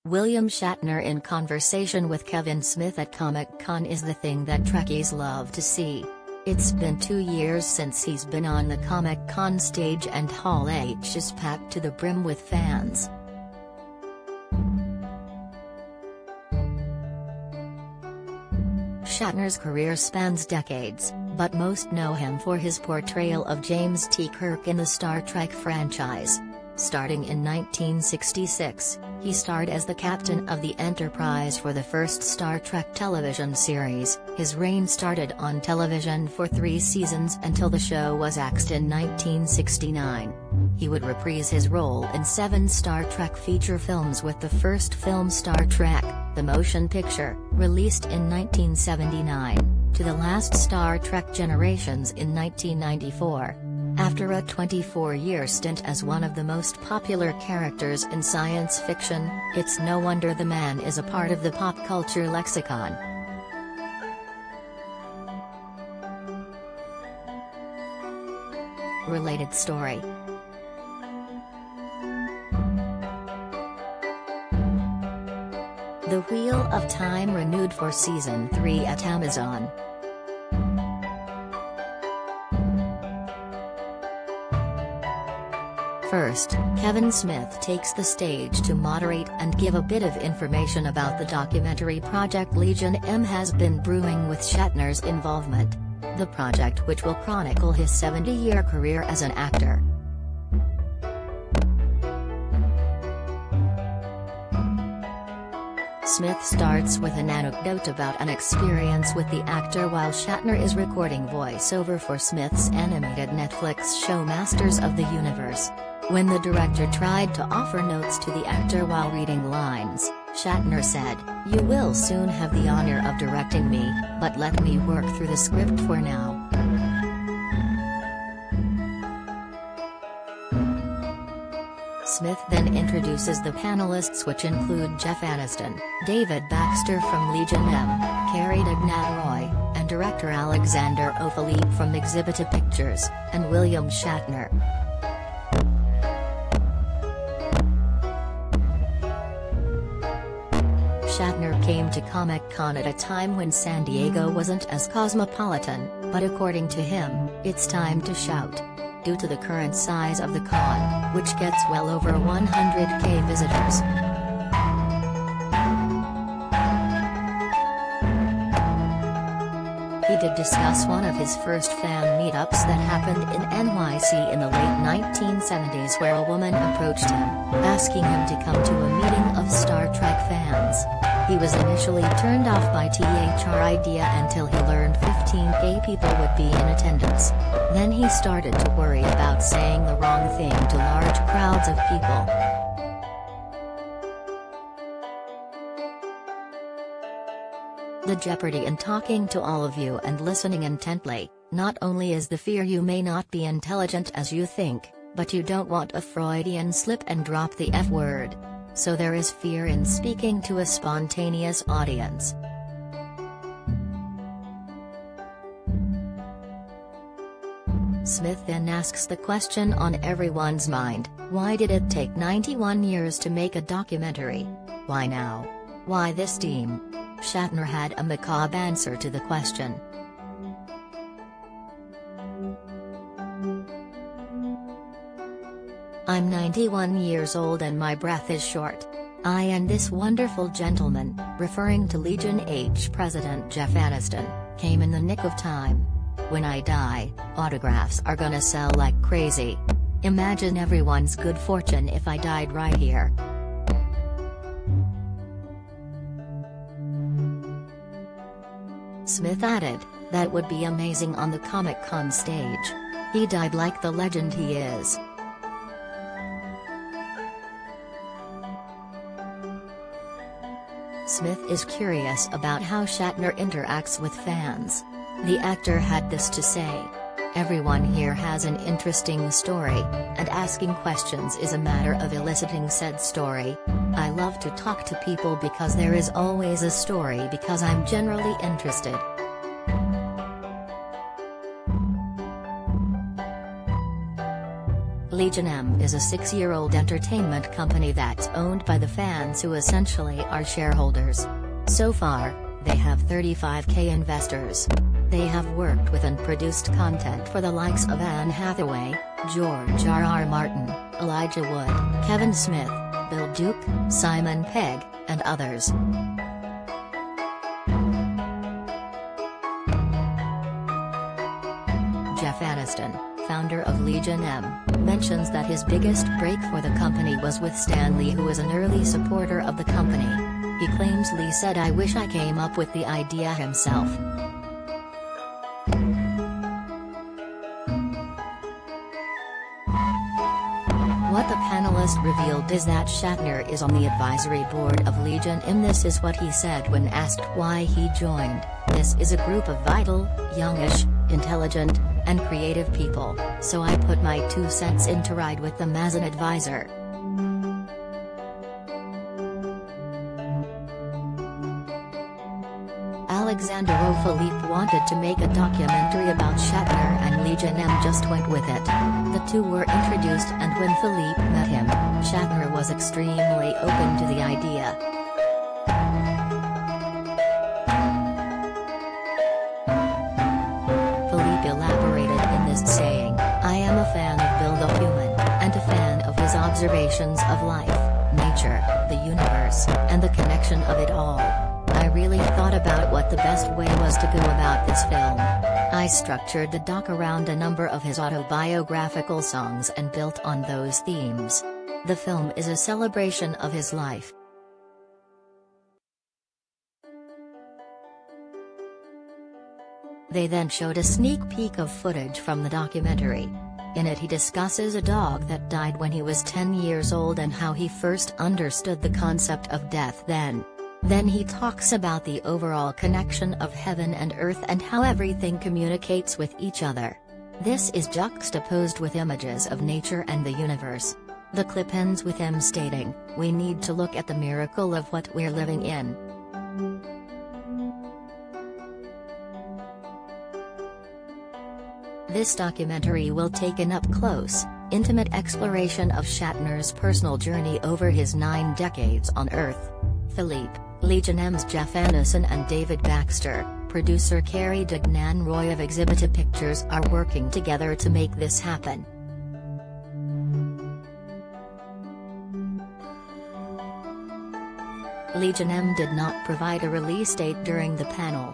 William Shatner in conversation with Kevin Smith at Comic-Con is the thing that Trekkies love to see. It's been 2 years since he's been on the Comic-Con stage and Hall H is packed to the brim with fans. Shatner's career spans decades, but most know him for his portrayal of James T. Kirk in the Star Trek franchise. Starting in 1966, he starred as the captain of the Enterprise for the first Star Trek television series. His reign started on television for 3 seasons until the show was axed in 1969. He would reprise his role in 7 Star Trek feature films, with the first film Star Trek, the motion picture, released in 1979, to the last Star Trek Generations in 1994. After a 24-year stint as one of the most popular characters in science fiction, it's no wonder the man is a part of the pop culture lexicon. Related story. The Wheel of Time renewed for Season 3 at Amazon. First, Kevin Smith takes the stage to moderate and give a bit of information about the documentary project Legion M has been brewing with Shatner's involvement. The project, which will chronicle his 70-year career as an actor. Smith starts with an anecdote about an experience with the actor while Shatner is recording voiceover for Smith's animated Netflix show Masters of the Universe. When the director tried to offer notes to the actor while reading lines, Shatner said, "You will soon have the honor of directing me, but let me work through the script for now." Smith then introduces the panelists, which include Jeff Aniston, David Baxter from Legion M, Carrie Roy, and director Alexander O'Philippe from Exhibit Pictures, and William Shatner. Shatner came to Comic-Con at a time when San Diego wasn't as cosmopolitan, but according to him, it's time to shout. Due to the current size of the con, which gets well over 100,000 visitors. He did discuss one of his first fan meetups that happened in NYC in the late 1970s, where a woman approached him, asking him to come to a meeting of Star Trek fans. He was initially turned off by her idea until he learned 15,000 people would be in attendance. Then he started to worry about saying the wrong thing to large crowds of people. The jeopardy in talking to all of you and listening intently, not only is the fear you may not be intelligent as you think, but you don't want a Freudian slip and drop the F word. So there is fear in speaking to a spontaneous audience. Smith then asks the question on everyone's mind: why did it take 91 years to make a documentary? Why now? Why this team? Shatner had a macabre answer to the question. "I'm 91 years old and my breath is short. I and this wonderful gentleman," referring to Legion H President Jeff Aniston, "came in the nick of time. When I die, autographs are gonna sell like crazy. Imagine everyone's good fortune if I died right here." Smith added, "That would be amazing on the Comic-Con stage. He died like the legend he is." Smith is curious about how Shatner interacts with fans. The actor had this to say: "Everyone here has an interesting story, and asking questions is a matter of eliciting said story. I love to talk to people because there is always a story, because I'm generally interested." Legion M is a 6-year-old entertainment company that's owned by the fans who essentially are shareholders. So far, they have 35k investors. They have worked with and produced content for the likes of Anne Hathaway, George R.R. Martin, Elijah Wood, Kevin Smith, Bill Duke, Simon Pegg, and others. Jeff Aniston, founder of Legion M, mentions that his biggest break for the company was with Stan Lee, who was an early supporter of the company. He claims Lee said, "I wish I came up with the idea himself." What the panelist revealed is that Shatner is on the advisory board of Legion M. This is what he said when asked why he joined. "This is a group of vital, youngish, intelligent, and creative people, so I put my 2 cents in to ride with them as an advisor." Alexandre Philippe wanted to make a documentary about Shatner, and Legion M just went with it. The two were introduced, and when Philippe met him, Shatner was extremely open to the idea. Philippe elaborated in this, saying, "I am a fan of Bill the Human, and a fan of his observations of life, nature, the universe, and the connection of it all. I really thought about what the best way was to go about this film. I structured the doc around a number of his autobiographical songs and built on those themes. The film is a celebration of his life." They then showed a sneak peek of footage from the documentary. In it, he discusses a dog that died when he was 10 years old and how he first understood the concept of death then. Then he talks about the overall connection of heaven and earth and how everything communicates with each other. This is juxtaposed with images of nature and the universe. The clip ends with him stating, "We need to look at the miracle of what we're living in." This documentary will take an up-close, intimate exploration of Shatner's personal journey over his 9 decades on Earth. Philippe, Legion M's Jeff Aniston and David Baxter, producer Carrie Degnan Roy of Exhibita Pictures are working together to make this happen. Legion M did not provide a release date during the panel.